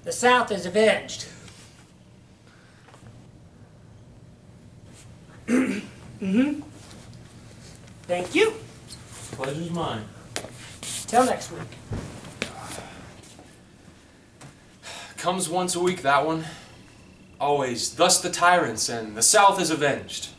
The South is avenged. Thank you. Pleasure's mine. Till next week. Comes once a week, that one. Always, thus the tyrants, and the South is avenged.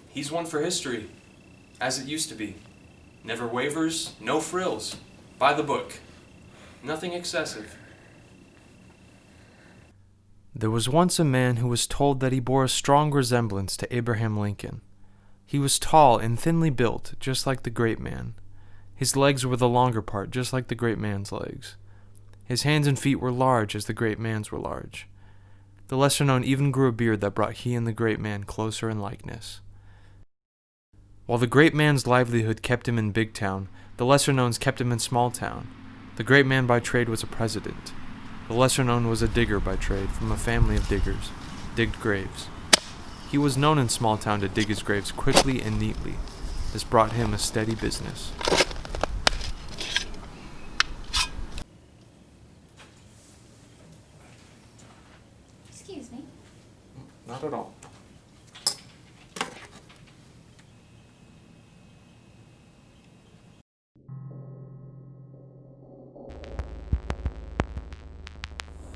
He's one for history, as it used to be. Never wavers, no frills. By the book. Nothing excessive. There was once a man who was told that he bore a strong resemblance to Abraham Lincoln. He was tall and thinly built, just like the great man. His legs were the longer part, just like the great man's legs. His hands and feet were large, as the great man's were large. The lesser known even grew a beard that brought he and the great man closer in likeness. While the great man's livelihood kept him in big town, the lesser knowns kept him in small town. The great man by trade was a president. The lesser known was a digger by trade, from a family of diggers, digged graves. He was known in small town to dig his graves quickly and neatly. This brought him a steady business. Excuse me. Not at all.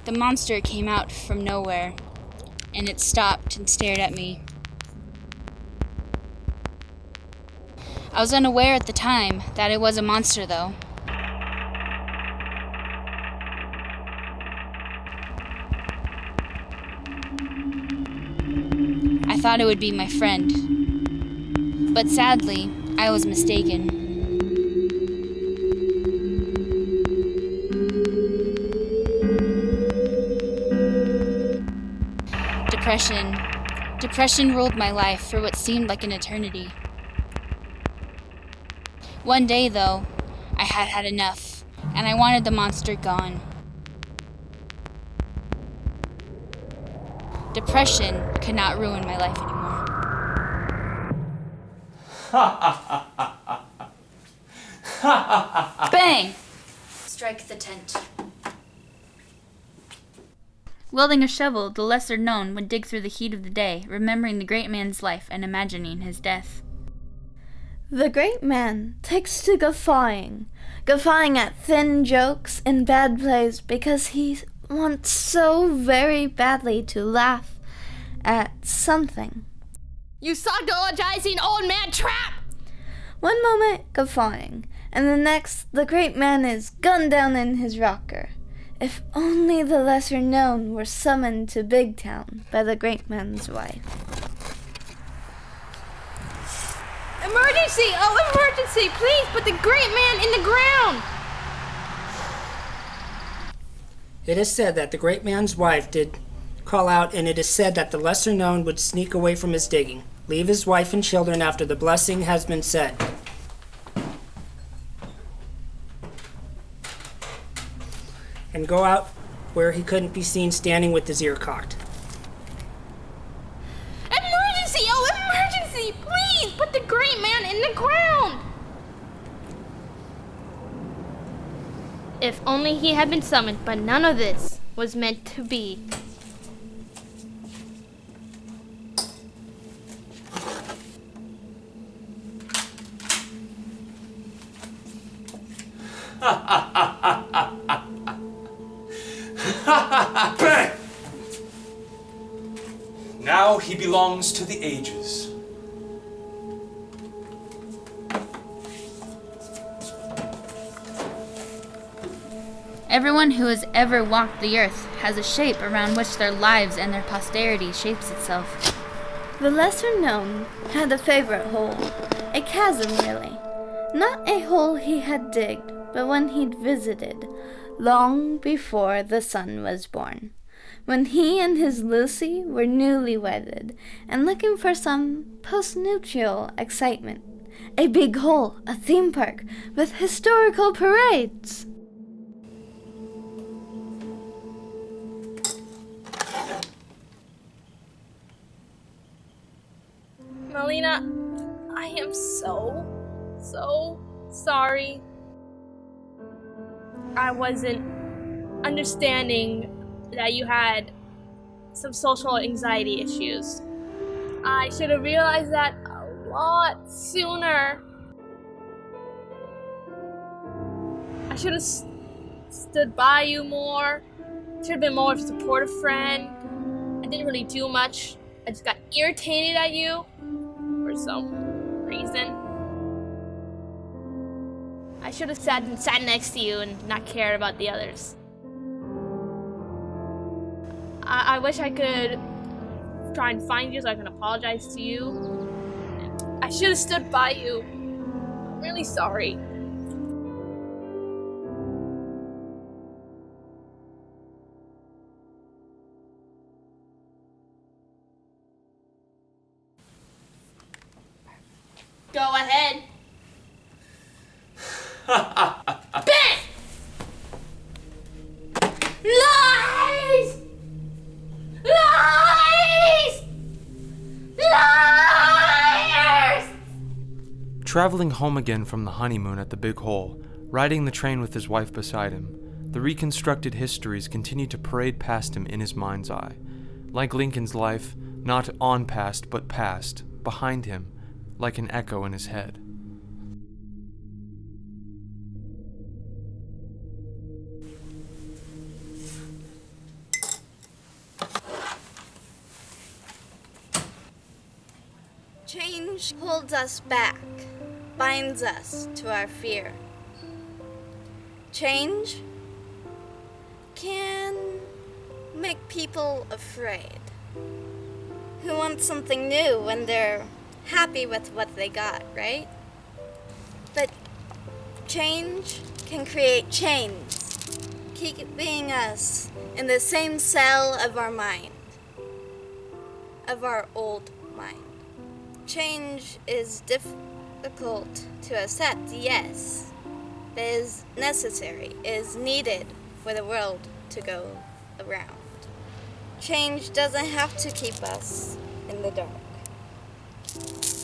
The monster came out from nowhere, and it stopped and stared at me. I was unaware at the time that it was a monster, though. I thought it would be my friend, but sadly, I was mistaken. Depression ruled my life for what seemed like an eternity. One day, though, I had had enough, and I wanted the monster gone. Depression could not ruin my life anymore. Bang! Strike the tent. Wielding a shovel, the lesser known would dig through the heat of the day, remembering the great man's life and imagining his death. The great man takes to guffawing at thin jokes and bad plays because he wants so very badly to laugh at something. You psychologizing old man trap! One moment guffawing, and the next the great man is gunned down in his rocker. If only the lesser known were summoned to Big Town by the great man's wife. Emergency! Oh, emergency! Please put the great man in the ground! It is said that the great man's wife did call out, and it is said that the lesser known would sneak away from his digging, leave his wife and children after the blessing has been said. And go out where he couldn't be seen standing with his ear cocked. Emergency! Oh, emergency! Please put the great man in the ground! If only he had been summoned, but none of this was meant to be. Bang! Now he belongs to the ages. Everyone who has ever walked the earth has a shape around which their lives and their posterity shapes itself. The lesser known had a favorite hole, a chasm really. Not a hole he had digged, but one he'd visited, long before the sun was born, when he and his Lucy were newly wedded and looking for some post-nuptial excitement. A big hole, a theme park, with historical parades. Melina, I am so sorry. I wasn't understanding that you had some social anxiety issues. I should have realized that a lot sooner. I should have stood by you more. Should have been more of a supportive friend. I didn't really do much. I just got irritated at you for some reason. I should have sat next to you and not cared about the others. I wish I could try and find you so I can apologize to you. I should have stood by you. I'm really sorry. Go ahead. Bang! Lies! Lies! Liars! Traveling home again from the honeymoon at the Big Hole, riding the train with his wife beside him, the reconstructed histories continued to parade past him in his mind's eye. Like Lincoln's life, not on past, but past, behind him, like an echo in his head. Change holds us back, binds us to our fear. Change can make people afraid, who want something new when they're happy with what they got, right? But change can create chains, keeping us in the same cell of our mind, of our old mind. Change is difficult to accept, yes, but is necessary, is needed for the world to go around. Change doesn't have to keep us in the dark.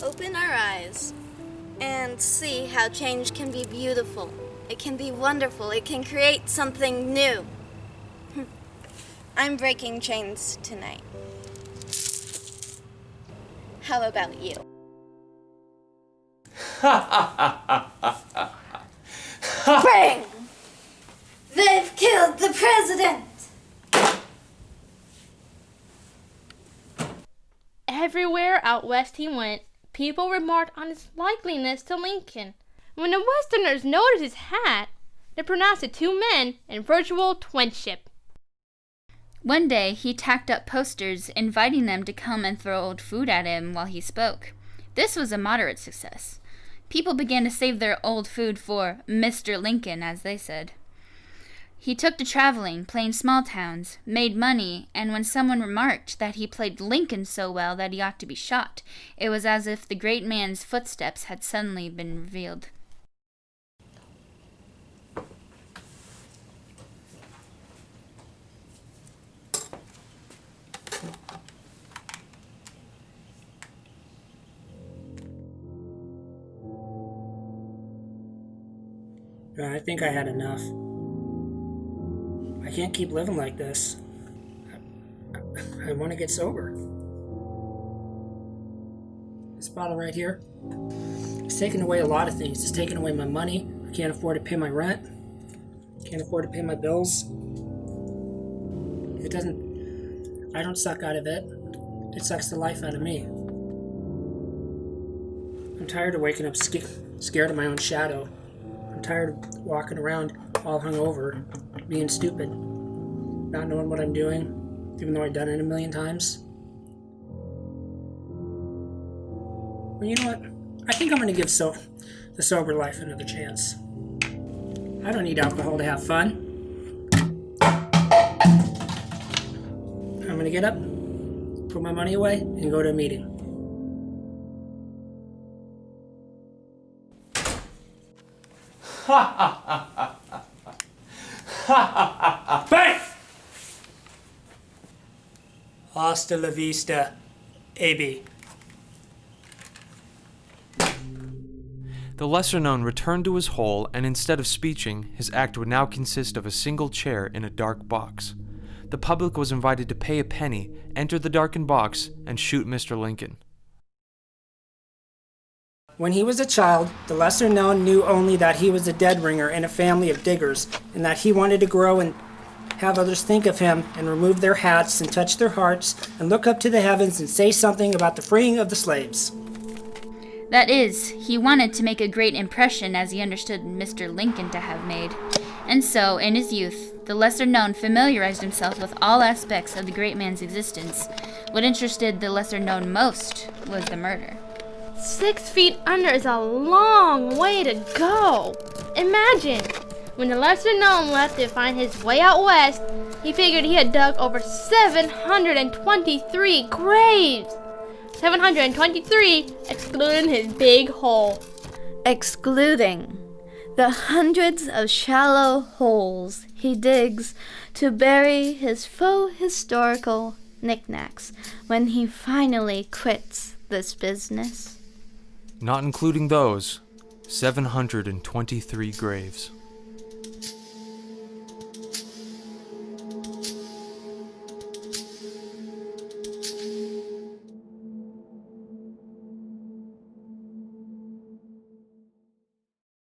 Open our eyes and see how change can be beautiful. It can be wonderful. It can create something new. I'm breaking chains tonight. How about you? Bang! They've killed the president! Everywhere out west he went, people remarked on his likeness to Lincoln. When the Westerners noticed his hat, they pronounced the two men in virtual twinship. One day, he tacked up posters inviting them to come and throw old food at him while he spoke. This was a moderate success. People began to save their old food for Mr. Lincoln, as they said. He took to traveling, playing small towns, made money, and when someone remarked that he played Lincoln so well that he ought to be shot, it was as if the great man's footsteps had suddenly been revealed. I think I had enough. I can't keep living like this. I want to get sober. This bottle right here, it's taken away a lot of things. It's taken away my money. I can't afford to pay my rent. Can't afford to pay my bills. I don't suck out of it. It sucks the life out of me. I'm tired of waking up scared of my own shadow. I'm tired of walking around all hungover, being stupid, not knowing what I'm doing, even though I've done it a million times. Well, you know what? I think I'm going to give the sober life another chance. I don't need alcohol to have fun. I'm going to get up, put my money away, and go to a meeting. Bang! Hasta la vista, AB. The lesser known returned to his hole, and instead of speeching, his act would now consist of a single chair in a dark box. The public was invited to pay a penny, enter the darkened box, and shoot Mr. Lincoln. When he was a child, the lesser known knew only that he was a dead ringer in a family of diggers, and that he wanted to grow and have others think of him and remove their hats and touch their hearts and look up to the heavens and say something about the freeing of the slaves. That is, he wanted to make a great impression as he understood Mr. Lincoln to have made. And so, in his youth, the lesser known familiarized himself with all aspects of the great man's existence. What interested the lesser known most was the murder. 6 feet under is a long way to go. Imagine, when the lesser known left to find his way out west, he figured he had dug over 723 graves. 723, excluding his big hole. Excluding the hundreds of shallow holes he digs to bury his faux historical knickknacks when he finally quits this business. Not including those, 723 graves.